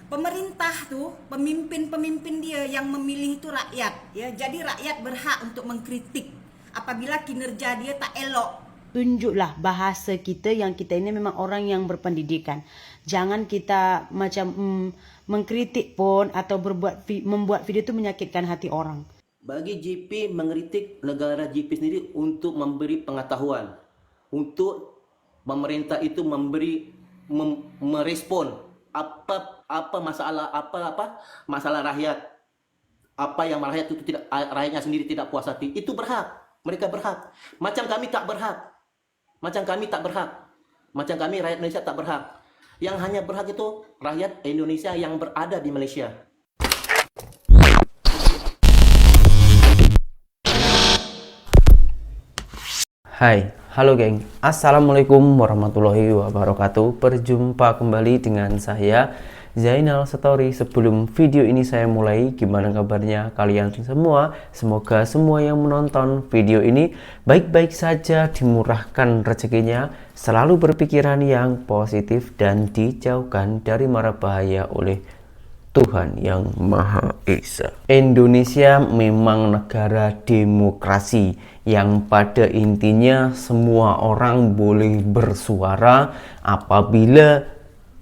Pemerintah tuh, pemimpin-pemimpin dia yang memilih itu rakyat, ya. Jadi rakyat berhak untuk mengkritik apabila kinerja dia tak elok. Tunjuklah bahasa kita yang kita ini memang orang yang berpendidikan. Jangan kita macam mengkritik pun atau membuat video itu menyakitkan hati orang. Bagi GP mengkritik negara GP sendiri untuk memberi pengetahuan, untuk pemerintah itu merespon apa masalah rakyat, apa yang rakyat itu tidak, rakyatnya sendiri tidak puas hati, itu berhak, mereka berhak. Macam kami tak berhak, macam kami rakyat Indonesia tak berhak. Yang hanya berhak itu rakyat Indonesia yang berada di Malaysia. Hai, halo geng. Assalamualaikum warahmatullahi wabarakatuh. Berjumpa kembali dengan saya Zainal Story. Sebelum video ini saya mulai, gimana kabarnya kalian semua? Semoga semua yang menonton video ini baik-baik saja, dimurahkan rezekinya, selalu berpikiran yang positif dan dijauhkan dari mara bahaya oleh Tuhan yang Maha Esa. Indonesia memang negara demokrasi yang pada intinya semua orang boleh bersuara apabila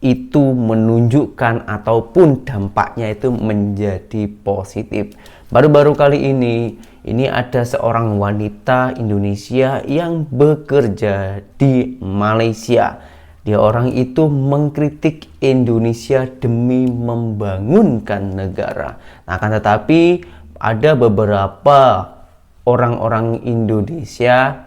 itu menunjukkan ataupun dampaknya itu menjadi positif. Baru-baru kali ini ada seorang wanita Indonesia yang bekerja di Malaysia. Dia orang itu mengkritik Indonesia demi membangunkan negara. Nah, akan tetapi ada beberapa orang-orang Indonesia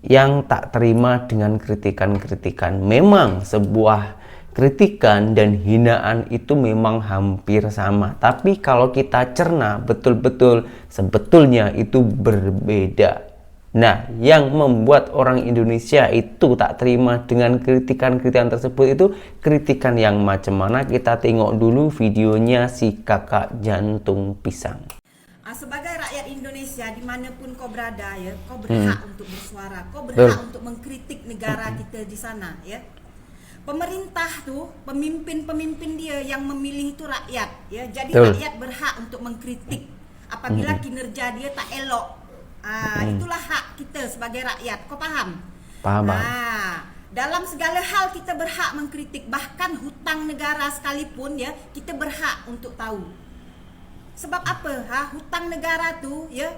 yang tak terima dengan kritikan-kritikan. Memang sebuah kritikan dan hinaan itu memang hampir sama. Tapi kalau kita cerna betul-betul sebetulnya itu berbeda. Nah, yang membuat orang Indonesia itu tak terima dengan kritikan-kritikan tersebut itu kritikan yang macam mana? Kita tengok dulu videonya si kakak jantung pisang. Sebagai rakyat Indonesia dimanapun kau berada, ya, kau berhak untuk bersuara, kau berhak untuk mengkritik negara kita di sana, ya. Pemerintah tuh, pemimpin-pemimpin dia yang memilih itu rakyat, ya. Jadi rakyat berhak untuk mengkritik apabila kinerja dia tak elok. Itulah hak kita sebagai rakyat. Kau paham? Paham. Dalam segala hal kita berhak mengkritik, bahkan hutang negara sekalipun, ya, kita berhak untuk tahu. Sebab apa? Hutang negara tu, ya,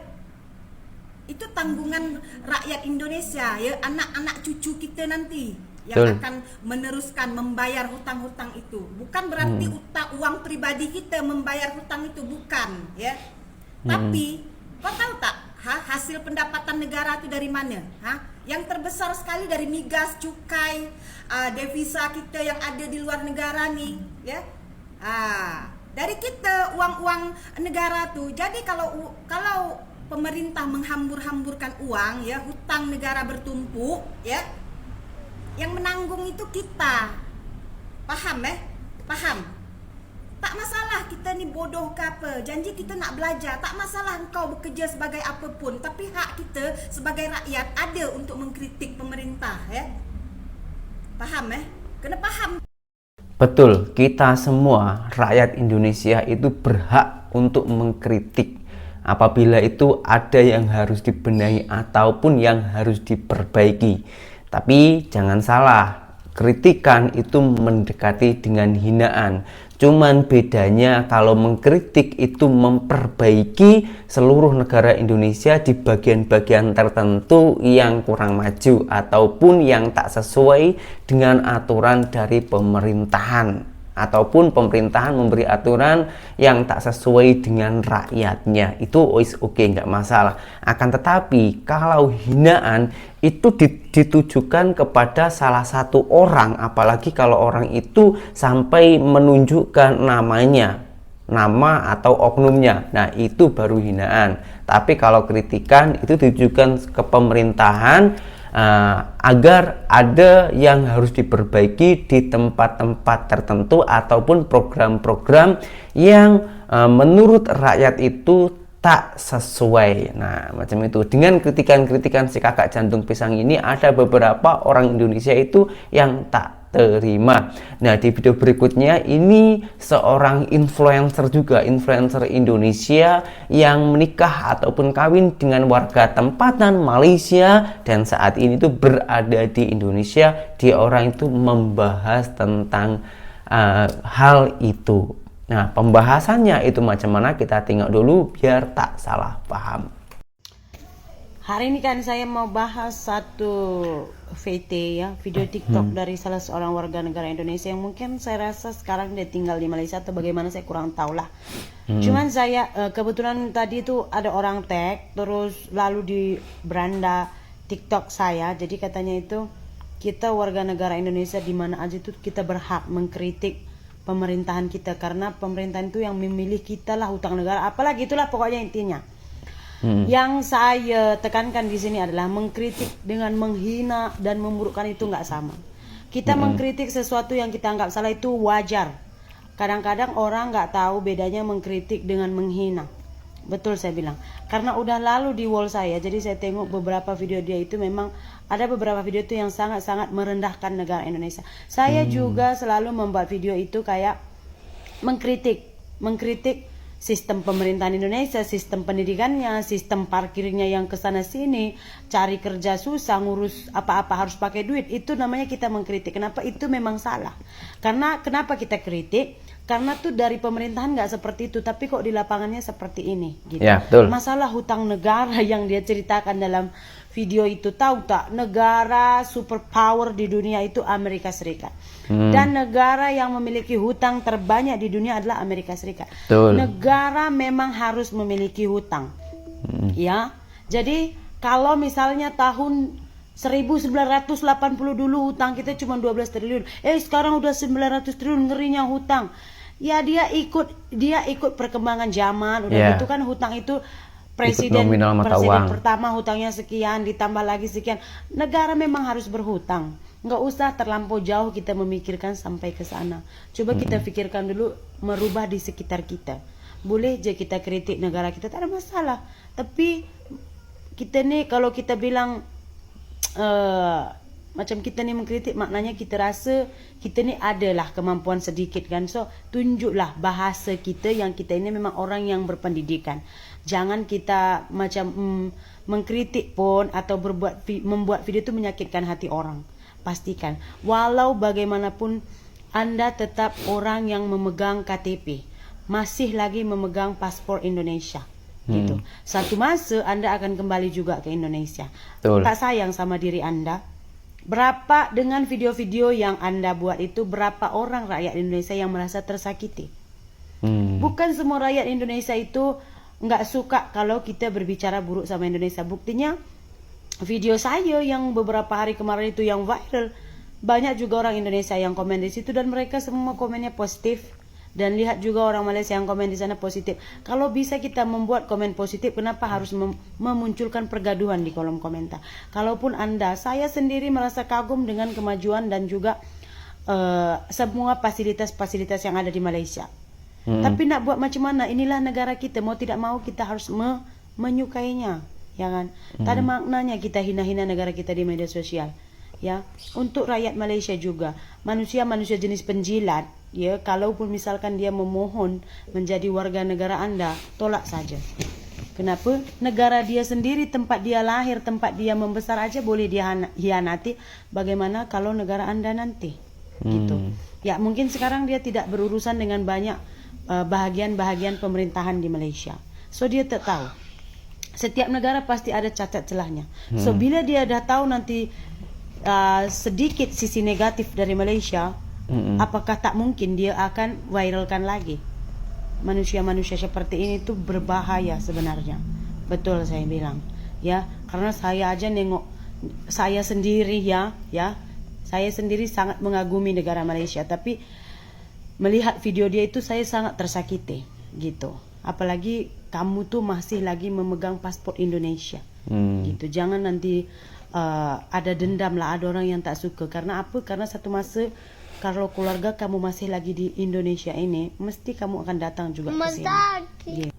itu tanggungan rakyat Indonesia, ya, anak-anak cucu kita nanti yang akan meneruskan membayar hutang-hutang itu. Bukan berarti uang pribadi kita membayar hutang itu, bukan, ya. Tapi kau tahu tak? Hasil pendapatan negara itu dari mana? Yang terbesar sekali dari migas, cukai, devisa kita yang ada di luar negara nih, ya. Dari kita, uang-uang negara tuh. Jadi kalau pemerintah menghambur-hamburkan uang, ya, hutang negara bertumpuk, ya, yang menanggung itu kita. Paham, Paham? Tak masalah kita ni bodoh ke apa, janji kita nak belajar, tak masalah engkau bekerja sebagai apapun, tapi hak kita sebagai rakyat ada untuk mengkritik pemerintah, ya. Paham, Kena paham. Betul, kita semua rakyat Indonesia itu berhak untuk mengkritik apabila itu ada yang harus dibenahi ataupun yang harus diperbaiki. Tapi jangan salah, kritikan itu mendekati dengan hinaan. Cuman bedanya kalau mengkritik itu memperbaiki seluruh negara Indonesia di bagian-bagian tertentu yang kurang maju ataupun yang tak sesuai dengan aturan dari pemerintahan, ataupun pemerintahan memberi aturan yang tak sesuai dengan rakyatnya, itu oke, nggak masalah. Akan tetapi kalau hinaan itu ditujukan kepada salah satu orang, apalagi kalau orang itu sampai menunjukkan namanya, nama atau oknumnya, nah itu baru hinaan. Tapi kalau kritikan itu ditujukan ke pemerintahan, agar ada yang harus diperbaiki di tempat-tempat tertentu ataupun program-program yang menurut rakyat itu tak sesuai. Nah, macam itu. Dengan kritikan-kritikan si kakak jantung pisang ini, ada beberapa orang Indonesia itu yang tak terima. Nah, di video berikutnya ini seorang influencer juga, influencer Indonesia yang menikah ataupun kawin dengan warga tempatan Malaysia dan saat ini tuh berada di Indonesia. Dia orang itu membahas tentang hal itu. Nah, pembahasannya itu macam mana, kita tengok dulu biar tak salah paham. Hari ini kan saya mau bahas satu VT ya, video TikTok dari salah seorang warga negara Indonesia yang mungkin saya rasa sekarang dia tinggal di Malaysia atau bagaimana, saya kurang tahu lah. Cuman saya kebetulan tadi itu ada orang tag terus lalu di beranda TikTok saya, jadi katanya itu kita warga negara Indonesia di mana aja itu kita berhak mengkritik pemerintahan kita karena pemerintahan itu yang memilih kita lah, hutang negara apalagi itulah pokoknya intinya. Yang saya tekankan di sini adalah mengkritik dengan menghina dan memburukkan itu nggak sama. Kita mengkritik sesuatu yang kita anggap salah itu wajar. Kadang-kadang orang nggak tahu bedanya mengkritik dengan menghina. Betul saya bilang. Karena udah lalu di wall saya, jadi saya tengok beberapa video dia itu memang ada beberapa video itu yang sangat-sangat merendahkan negara Indonesia. Saya juga selalu membuat video itu kayak mengkritik sistem pemerintahan Indonesia, sistem pendidikannya, sistem parkirnya yang kesana sini, cari kerja susah, ngurus apa-apa harus pakai duit, itu namanya kita mengkritik. Kenapa itu memang salah? Karena kenapa kita kritik? Karena tuh dari pemerintahan nggak seperti itu, tapi kok di lapangannya seperti ini, gitu. Ya, betul. Masalah hutang negara yang dia ceritakan dalam video itu, tahu tak? Negara superpower di dunia itu Amerika Serikat. Dan negara yang memiliki hutang terbanyak di dunia adalah Amerika Serikat. Betul. Negara memang harus memiliki hutang. Ya. Jadi kalau misalnya tahun 1980 dulu hutang kita cuma 12 triliun. Sekarang udah 900 triliun, ngerinya hutang. Ya dia ikut perkembangan zaman. Udah gitu kan hutang itu presiden pertama hutangnya sekian, ditambah lagi sekian. Negara memang harus berhutang. Nggak usah terlampau jauh kita memikirkan sampai ke sana. Coba kita pikirkan dulu merubah di sekitar kita. Boleh aja kita kritik negara kita, tak ada masalah. Tapi kita nih kalau kita bilang macam kita nih mengkritik, maknanya kita rasa kita nih adalah kemampuan sedikit kan. So tunjuklah bahasa kita yang kita ini memang orang yang berpendidikan. Jangan kita macam mengkritik pun atau membuat video itu menyakitkan hati orang. Pastikan walau bagaimanapun Anda tetap orang yang memegang KTP, masih lagi memegang paspor Indonesia. Gitu. Satu masa Anda akan kembali juga ke Indonesia. Betul. Tak sayang sama diri Anda? Berapa dengan video-video yang Anda buat itu, berapa orang rakyat Indonesia yang merasa tersakiti? Bukan semua rakyat Indonesia itu nggak suka kalau kita berbicara buruk sama Indonesia. Buktinya video saya yang beberapa hari kemarin itu yang viral, banyak juga orang Indonesia yang komen di situ dan mereka semua komennya positif. Dan lihat juga orang Malaysia yang komen di sana positif. Kalau bisa kita membuat komen positif, kenapa harus memunculkan pergaduhan di kolom komentar? Kalaupun Anda, saya sendiri merasa kagum dengan kemajuan dan juga semua fasilitas-fasilitas yang ada di Malaysia. Tapi nak buat macam mana? Inilah negara kita, mau tidak mau kita harus menyukainya, ya kan? Tak ada maknanya kita hina-hina negara kita di media sosial. Ya, untuk rakyat Malaysia juga, manusia-manusia jenis penjilat, ya, kalaupun misalkan dia memohon menjadi warga negara Anda, tolak saja. Kenapa? Negara dia sendiri, tempat dia lahir, tempat dia membesar aja boleh dia hianati. Bagaimana kalau negara Anda nanti? Gitu. Ya, mungkin sekarang dia tidak berurusan dengan banyak bahagian-bahagian pemerintahan di Malaysia. So dia tak tahu. Setiap negara pasti ada cacat celahnya. So bila dia dah tahu nanti sedikit sisi negatif dari Malaysia, apakah tak mungkin dia akan viralkan lagi? Manusia-manusia seperti ini tuh berbahaya sebenarnya. Betul saya bilang, ya, karena saya aja nengok saya sendiri ya, saya sendiri sangat mengagumi negara Malaysia, tapi melihat video dia itu saya sangat tersakiti, gitu. Apalagi kamu tuh masih lagi memegang paspor Indonesia, gitu. Jangan nanti ada dendam lah, ada orang yang tak suka. Karena apa? Karena satu masa kalau keluarga kamu masih lagi di Indonesia ini, mesti kamu akan datang juga ke sini. Gitu.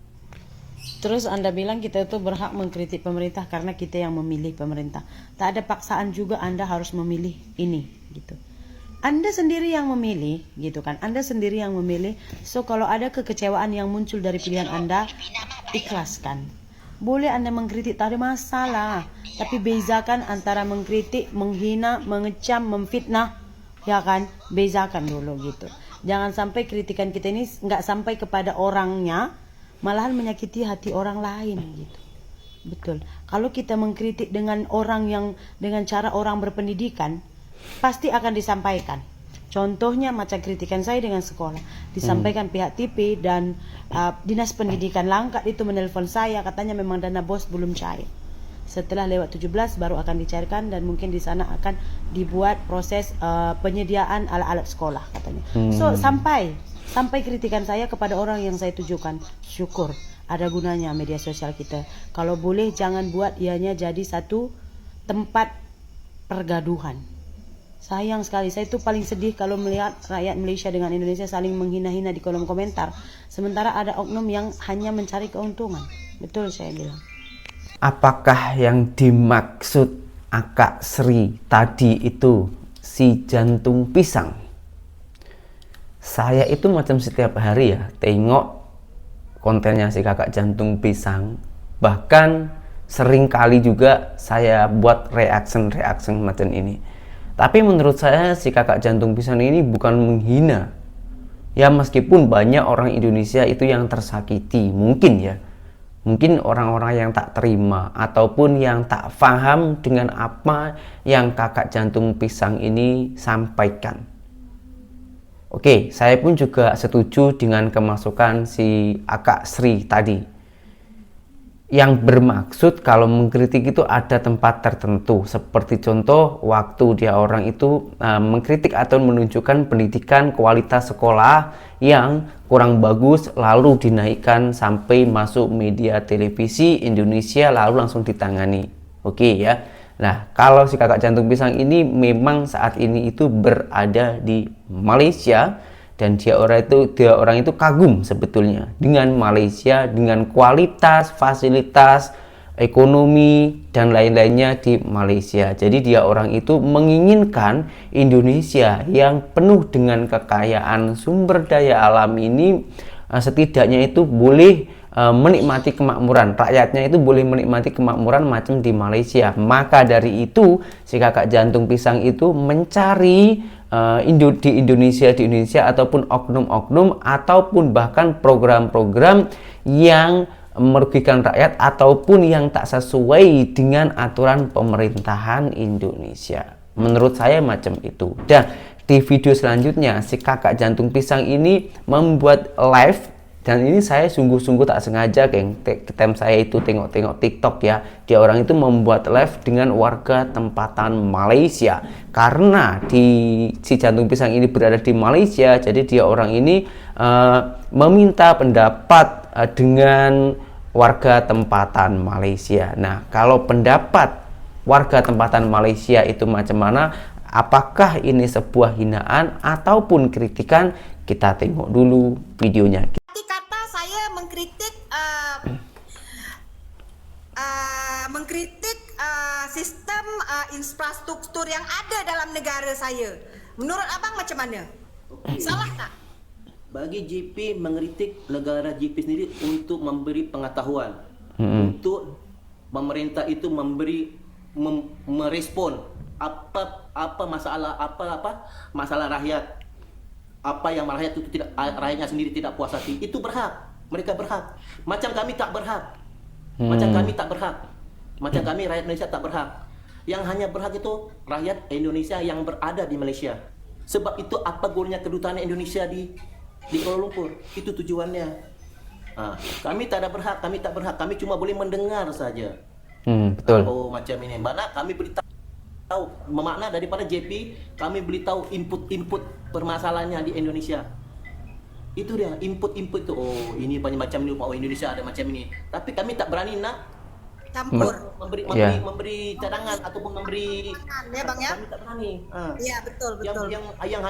Terus Anda bilang kita itu berhak mengkritik pemerintah karena kita yang memilih pemerintah. Tak ada paksaan juga Anda harus memilih ini, gitu. Anda sendiri yang memilih, gitu kan? Anda sendiri yang memilih. So kalau ada kekecewaan yang muncul dari pilihan Anda, ikhlaskan. Boleh Anda mengkritik, tak ada masalah. Tapi bezakan antara mengkritik, menghina, mengecam, memfitnah, ya kan? Bezakan dulu gitu. Jangan sampai kritikan kita ini nggak sampai kepada orangnya, malahan menyakiti hati orang lain gitu. Betul. Kalau kita mengkritik dengan orang yang dengan cara orang berpendidikan, pasti akan disampaikan. Contohnya macam kritikan saya dengan sekolah, disampaikan pihak TP dan Dinas Pendidikan Langkat itu menelpon saya, katanya memang dana BOS belum cair. Setelah lewat 17 baru akan dicairkan dan mungkin di sana akan dibuat proses penyediaan alat-alat sekolah katanya. So sampai kritikan saya kepada orang yang saya tujukan, syukur ada gunanya media sosial kita. Kalau boleh jangan buat ianya jadi satu tempat pergaduhan. Sayang sekali, saya itu paling sedih kalau melihat rakyat Malaysia dengan Indonesia saling menghina-hina di kolom komentar. Sementara ada oknum yang hanya mencari keuntungan. Betul saya bilang. Apakah yang dimaksud Akak Sri tadi itu si jantung pisang? Saya itu macam setiap hari ya tengok kontennya si kakak jantung pisang. Bahkan sering kali juga saya buat reaction macam ini. Tapi menurut saya si kakak jantung pisang ini bukan menghina. Ya meskipun banyak orang Indonesia itu yang tersakiti, mungkin ya. Mungkin orang-orang yang tak terima ataupun yang tak paham dengan apa yang kakak jantung pisang ini sampaikan. Oke, saya pun juga setuju dengan kemasukan si Akak Sri tadi. Yang bermaksud kalau mengkritik itu ada tempat tertentu. Seperti contoh waktu dia orang itu mengkritik atau menunjukkan pendidikan kualitas sekolah yang kurang bagus lalu dinaikkan sampai masuk media televisi Indonesia lalu langsung ditangani. Oke ya. Nah, kalau si kakak jantung pisang ini memang saat ini itu berada di Malaysia dan dia orang itu kagum sebetulnya dengan Malaysia, dengan kualitas, fasilitas, ekonomi dan lain-lainnya di Malaysia. Jadi dia orang itu menginginkan Indonesia yang penuh dengan kekayaan sumber daya alam ini setidaknya itu boleh menikmati kemakmuran, rakyatnya itu boleh menikmati kemakmuran macam di Malaysia. Maka dari itu si kakak jantung pisang itu mencari di Indonesia ataupun oknum-oknum ataupun bahkan program-program yang merugikan rakyat ataupun yang tak sesuai dengan aturan pemerintahan Indonesia. Menurut saya macam itu. Dan di video selanjutnya si kakak jantung pisang ini membuat live. Dan ini saya sungguh-sungguh tak sengaja, geng. Time saya itu tengok-tengok TikTok ya. Dia orang itu membuat live dengan warga tempatan Malaysia. Karena si jantung pisang ini berada di Malaysia, jadi dia orang ini meminta pendapat dengan warga tempatan Malaysia. Nah, kalau pendapat warga tempatan Malaysia itu macam mana? Apakah ini sebuah hinaan ataupun kritikan? Kita tengok dulu videonya. Kata saya mengkritik sistem infrastruktur yang ada dalam negara saya. Menurut abang macam mana? Salah tak? Bagi GP mengkritik negara GP sendiri untuk memberi pengetahuan, untuk pemerintah itu merespon apa masalah rakyat. Apa yang rakyat itu rakyatnya sendiri tidak puas hati, itu berhak, mereka berhak. Macam kami tak berhak, macam kami rakyat Indonesia tak berhak. Yang hanya berhak itu rakyat Indonesia yang berada di Malaysia. Sebab itu apa gunanya kedutaan Indonesia di Kuala Lumpur? Itu tujuannya. Kami tak berhak, kami cuma boleh mendengar saja. Betul. Oh macam ini, mana kami beritahu memakna daripada JP, kami beritahu input permasalahannya di Indonesia. Itu dia input itu. Oh ini macam ini, oh Indonesia ada macam ini. Tapi kami tak berani nak campur, memberi cadangan ataupun memberi ya bang ya. Kami tak berani. Iya betul. Yang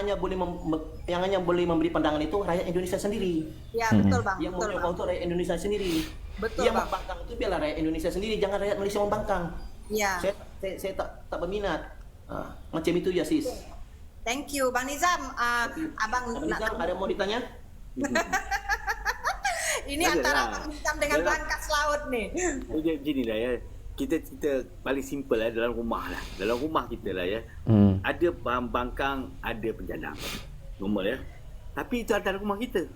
hanya boleh memberi pandangan itu rakyat Indonesia sendiri. Iya betul bang. Yang mau untuk rakyat Indonesia sendiri. Betul yang bang. membangkang itu biarlah rakyat Indonesia sendiri, jangan rakyat Malaysia membangkang. Iya. Saya tak berminat. Macam itu ya sis. Thank you Bang Nizam. Abang Abang nak Nizam, ada mau ditanya? ini Ada antara lah. Bang Nizam dengan Dalam- Belangkas Laut nih. Gini lah ya. Kita paling simple lah dalam rumah lah. Dalam rumah kita lah ya. Ada bangkang, ada penjadang. Normal ya. Tapi itu antara rumah kita.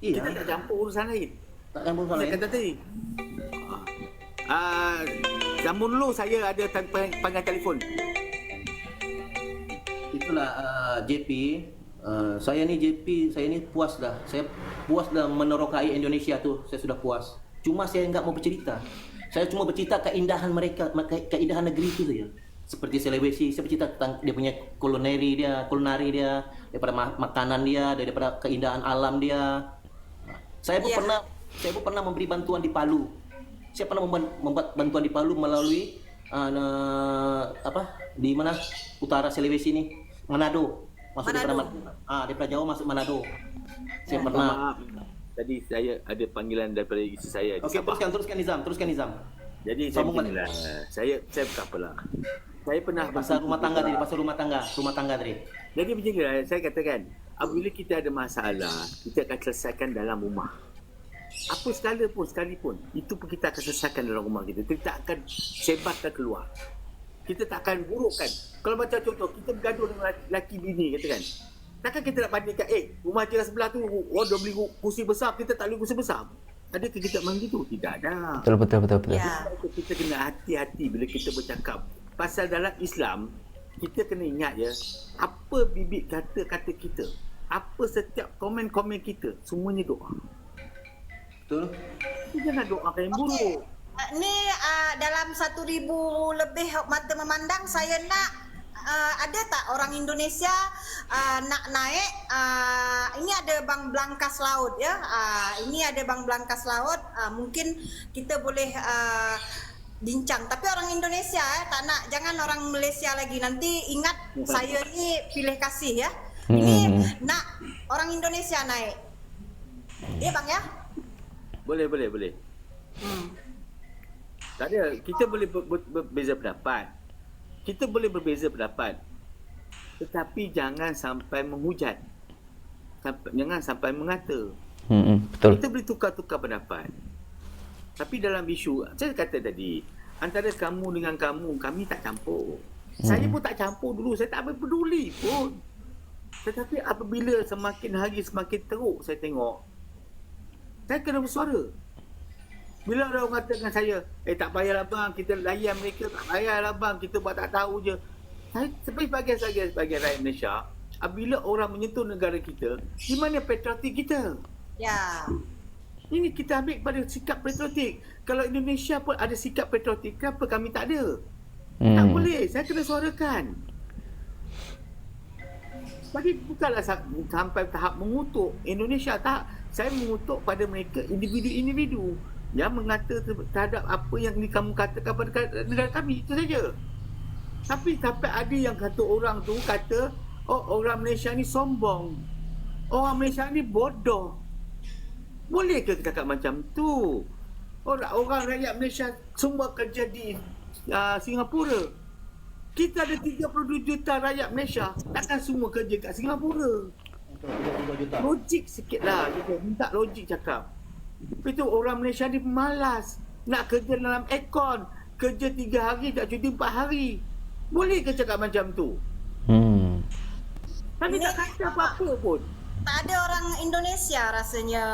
Iya. Kita tak campur urusan lain. Tak campur soal Saya lain. kata tadi. Zaman dulu saya ada panggilan telefon. Itulah JP. Saya ni JP, saya ni puas dah. Saya puas dah menerokai Indonesia tu. Saya sudah puas. Cuma saya enggak mau bercerita. Saya cuma bercerita keindahan mereka, keindahan negeri itu saja. Seperti Sulawesi, saya bercerita tentang dia punya kulineri dia, daripada makanan dia, daripada keindahan alam dia. Saya pun pernah memberi bantuan di Palu. Saya pernah membuat bantuan di Palu melalui di mana utara Sulawesi ni, Manado. Masuk daripada daripada Jawa masuk Manado. Saya pernah. Maaf. Tadi saya ada panggilan daripada isteri saya di Okey, Sabah. teruskan Nizam. Jadi saya Sambung beginilah. Saya bukan apalah. Saya pernah Pasal rumah tangga tadi. Jadi beginilah saya katakan, apabila kita ada masalah, kita akan selesaikan dalam rumah. Apa sekalipun, itu pun kita akan selesaikan dalam rumah kita. Kita tak akan sebarkan keluar. Kita tak akan burukkan. Kalau macam contoh, kita bergaduh dengan laki bini, katakan. Takkan kita nak bandingkan, rumah jiran sebelah tu, dah beli kursi besar, kita tak beli kursi besar. Adakah kita macam itu? Tidak ada. Betul. Ya. Kita kena hati-hati bila kita bercakap. Pasal dalam Islam, kita kena ingat ya, apa bibit kata-kata kita, apa setiap komen-komen kita, semuanya doa. Betul? Kita jangan doakan yang buruk. Ni dalam 1,000 lebih mata memandang, saya nak ada tak orang Indonesia nak naik, ini ada Bang Belangkas Laut ya, ini ada Bang Belangkas Laut, mungkin kita boleh bincang. Tapi orang Indonesia tak nak, jangan orang Malaysia lagi. Nanti ingat saya ni pilih kasih ya. Ini nak orang Indonesia naik. Ya Bang ya? Boleh. Tak ada, kita boleh berbeza pendapat. Kita boleh berbeza pendapat. Tetapi jangan sampai menghujat. Jangan sampai mengata. Betul. Kita boleh tukar-tukar pendapat. Tapi dalam isu, saya kata tadi, antara kamu dengan kamu, kami tak campur. Saya pun tak campur dulu, saya tak peduli pun. Tetapi apabila semakin hari semakin teruk saya tengok, saya kena bersuara. Bila ada orang kata dengan saya, tak payahlah bang, kita layan mereka, tak payahlah bang, kita buat tak tahu je. Saya sebagai rakyat Malaysia, apabila orang menyentuh negara kita, di mana patriotik kita? Ya. Ini kita ambil pada sikap patriotik. Kalau Indonesia pun ada sikap patriotik, kenapa kami tak ada? Tak boleh, saya kena suarakan. Jadi bukanlah sampai tahap mengutuk Indonesia, tak. Saya mengutuk pada mereka, individu-individu yang mengata terhadap apa yang kamu katakan pada negara kami, itu saja. Tapi sampai ada yang kata orang tu kata, orang Malaysia ni sombong, orang Malaysia ni bodoh. Boleh ke kita cakap macam tu? Orang rakyat Malaysia semua kerja di Singapura. Kita ada 32 juta rakyat Malaysia, takkan semua kerja kat Singapura? 32 juta. Logik sikit lah, kita minta logik cakap. Itu orang Malaysia ni malas nak kerja dalam aircon, kerja 3 hari tak cuti 4 hari. Boleh ke cakap macam tu? Kami tak kata apa-apa pun. Tak ada orang Indonesia rasanya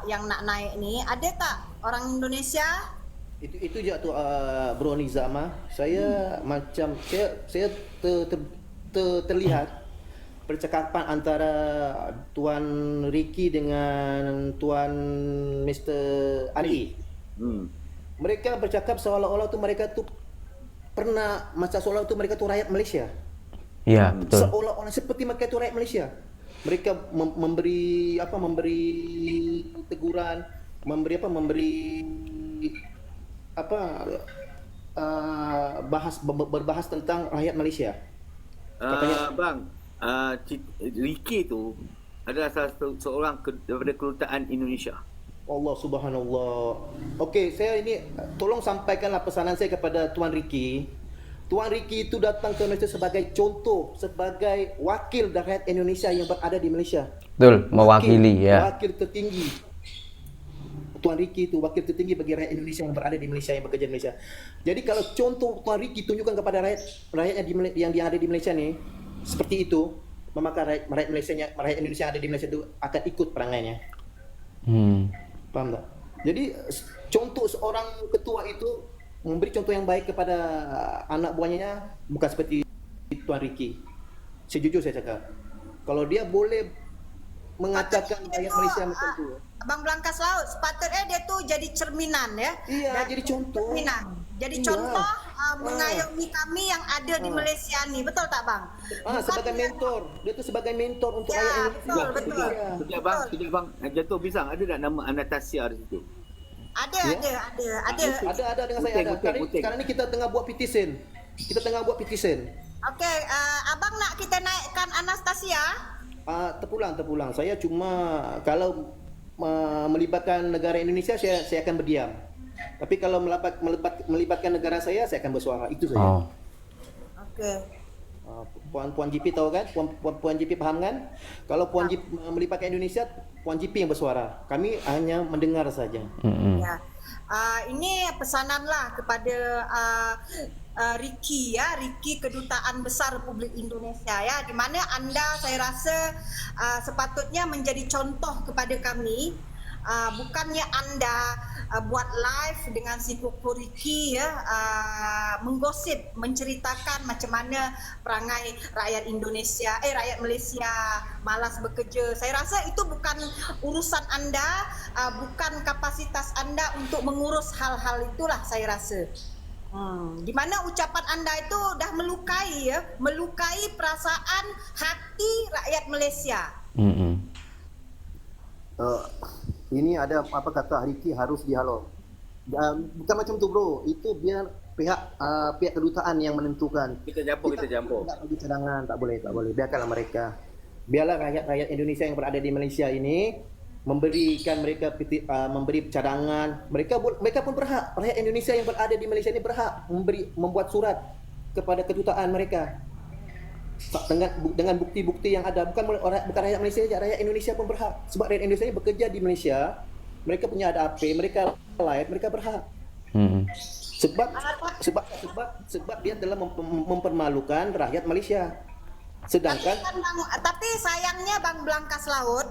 yang nak naik ni. Ada tak orang Indonesia? Itu je tu Bro Nizam. Saya macam saya terlihat percakapan antara Tuan Ricky dengan Tuan Mr. Ari. Mereka bercakap seolah-olah tu mereka tu pernah seolah-olah tu mereka tu rakyat Malaysia. Ya, betul. Seolah-olah seperti mereka tu rakyat Malaysia. Mereka memberi teguran, berbahas tentang rakyat Malaysia. Bang, Ricky tu adalah salah seorang daripada kedutaan Indonesia. Allah Subhanallah. Okey, saya ini tolong sampaikanlah pesanan saya kepada Tuan Ricky. Tuan Ricky itu datang ke Malaysia sebagai contoh, sebagai wakil rakyat Indonesia yang berada di Malaysia. Betul, mewakili ya. Wakil tertinggi. Tuan Ricky itu wakil tertinggi bagi rakyat Indonesia yang berada di Malaysia, yang bekerja di Malaysia. Jadi kalau contoh Tuan Ricky tunjukkan kepada rakyatnya yang ada di Malaysia nih seperti itu, maka rakyat Indonesia yang ada di Malaysia itu akan ikut perangainya. Paham tak? Jadi contoh seorang ketua itu memberi contoh yang baik kepada anak buahnya, bukan seperti Tuan Ricky. Sejujur saya cakap, kalau dia boleh mengatakan rakyat Malaysia macam tu, Abang Blankas Laut, sepatutnya dia tu jadi cerminan ya. iya, jadi contoh. Cerminan. Jadi Iya. contoh mengayomi kami yang ada di Malaysia ni. Betul tak bang? Sebagai mentor. Dia tu sebagai mentor untuk rakyat Indonesia. betul. Sekejap bang, Jatuh Pisang, ada tak nama Anastasia di situ? Ada Ada dengan saya ada. Sekarang ni kita tengah buat petition. Okey, abang nak kita naikkan Anastasia? Terpulang. Saya cuma kalau melibatkan negara Indonesia saya akan berdiam. Tapi kalau melibatkan negara saya akan bersuara. Itu saja. Okey. Puan GP tahu kan? Puan GP faham kan? Kalau Puan GP melibatkan Indonesia, Puan GP yang bersuara. Kami hanya mendengar saja. Ya. Ini pesananlah kepada Ricky ya, Ricky Kedutaan Besar Republik Indonesia ya, di mana anda saya rasa sepatutnya menjadi contoh kepada kami. Bukannya anda buat live dengan si Koko Ricky ya, menggosip, menceritakan macam mana perangai rakyat Indonesia, rakyat Malaysia malas bekerja. Saya rasa itu bukan urusan anda, bukan kapasitas anda untuk mengurus hal-hal itulah saya rasa. Di mana ucapan anda itu dah melukai ya, melukai perasaan hati rakyat Malaysia. Ini ada apa kata Ricky harus dihalau. Bukan macam tu bro, itu biar pihak kedutaan yang menentukan. Kita campur. Tak bagi cadangan, tak boleh. Biarkanlah mereka. Biarlah rakyat Indonesia yang berada di Malaysia ini memberikan mereka memberi cadangan. Mereka pun berhak. Rakyat Indonesia yang berada di Malaysia ini berhak membuat surat kepada kedutaan mereka. Dengan bukti-bukti yang ada, bukan rakyat Malaysia saja, rakyat Indonesia pun berhak. Sebab rakyat Indonesia ini bekerja di Malaysia, mereka punya ada AP, mereka live, mereka berhak. Sebab dia telah mempermalukan rakyat Malaysia. Sedangkan tapi sayangnya Bang Blankas Laut,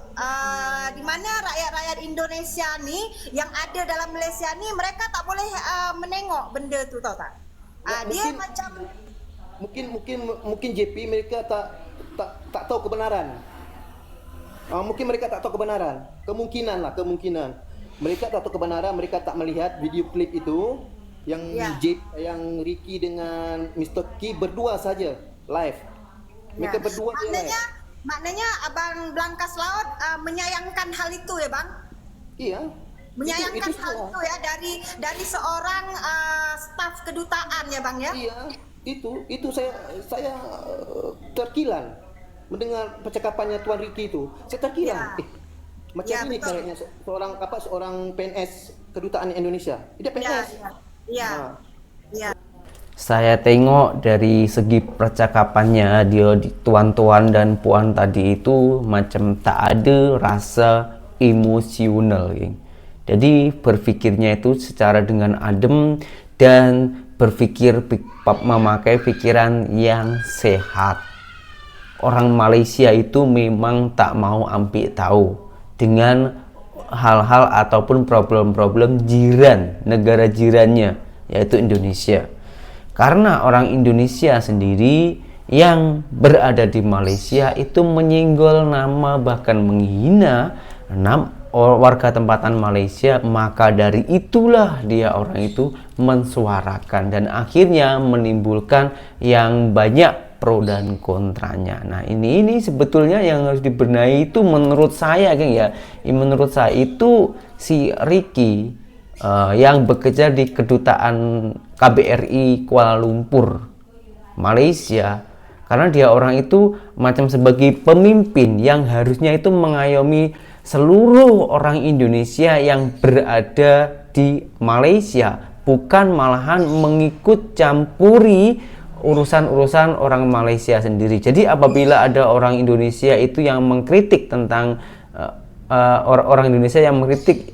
di mana rakyat-rakyat Indonesia ni yang ada dalam Malaysia ni mereka tak boleh menengok benda tu, tahu tak? Dia macam mungkin JP mereka tak tahu kebenaran. Mungkin mereka tak tahu kebenaran. Kemungkinan mereka tak tahu kebenaran, mereka tak melihat video klip itu yang yang Ricky dengan Mr. Key berdua saja live. Mereka berdua live. Maknanya Abang Blankas Laut menyayangkan hal itu ya bang? Iya. Menyayangkan hal itu ya dari seorang staf kedutaan ya bang ya? Iya. Itu saya terkilan mendengar percakapannya Tuan Ricky itu. Saya terkilan. Macam ini kayaknya seorang PNS kedutaan Indonesia. Dia PNS. Iya. Saya tengok dari segi percakapannya dia tuan-tuan dan puan tadi itu macam tak ada rasa emosional, geng. Jadi berpikirnya itu secara dengan adem dan memakai pikiran yang sehat. Orang Malaysia itu memang tak mau ambil tahu dengan hal-hal ataupun problem-problem negara jirannya, yaitu Indonesia. Karena orang Indonesia sendiri yang berada di Malaysia itu menyinggol nama, bahkan menghina warga tempatan Malaysia, maka dari itulah orang itu mensuarakan dan akhirnya menimbulkan yang banyak pro dan kontranya. Nah, ini sebetulnya yang harus dibenahi itu menurut saya, geng ya. Menurut saya itu si Ricky yang bekerja di kedutaan KBRI Kuala Lumpur, Malaysia, karena dia orang itu macam sebagai pemimpin yang harusnya itu mengayomi seluruh orang Indonesia yang berada di Malaysia, bukan malahan mengikut campuri urusan-urusan orang Malaysia sendiri. Jadi apabila ada orang Indonesia itu yang mengkritik tentang orang Indonesia yang mengkritik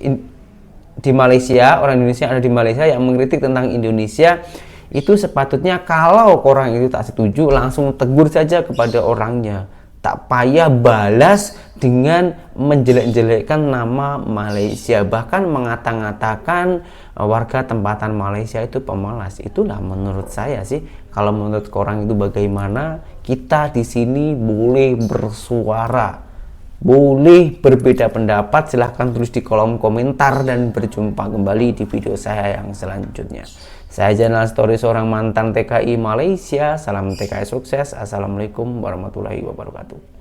di Malaysia, orang Indonesia yang ada di Malaysia yang mengkritik tentang Indonesia, itu sepatutnya kalau orang itu tak setuju langsung tegur saja kepada orangnya, tak payah balas dengan menjelek-jelekkan nama Malaysia, bahkan mengata-ngatakan warga tempatan Malaysia itu pemalas. Itulah menurut saya sih. Kalau menurut orang itu bagaimana? Kita di sini boleh bersuara, boleh berbeda pendapat. Silahkan tulis di kolom komentar dan berjumpa kembali di video saya yang selanjutnya. Saya Zainal Story, seorang mantan TKI Malaysia. Salam TKI sukses. Assalamualaikum warahmatullahi wabarakatuh.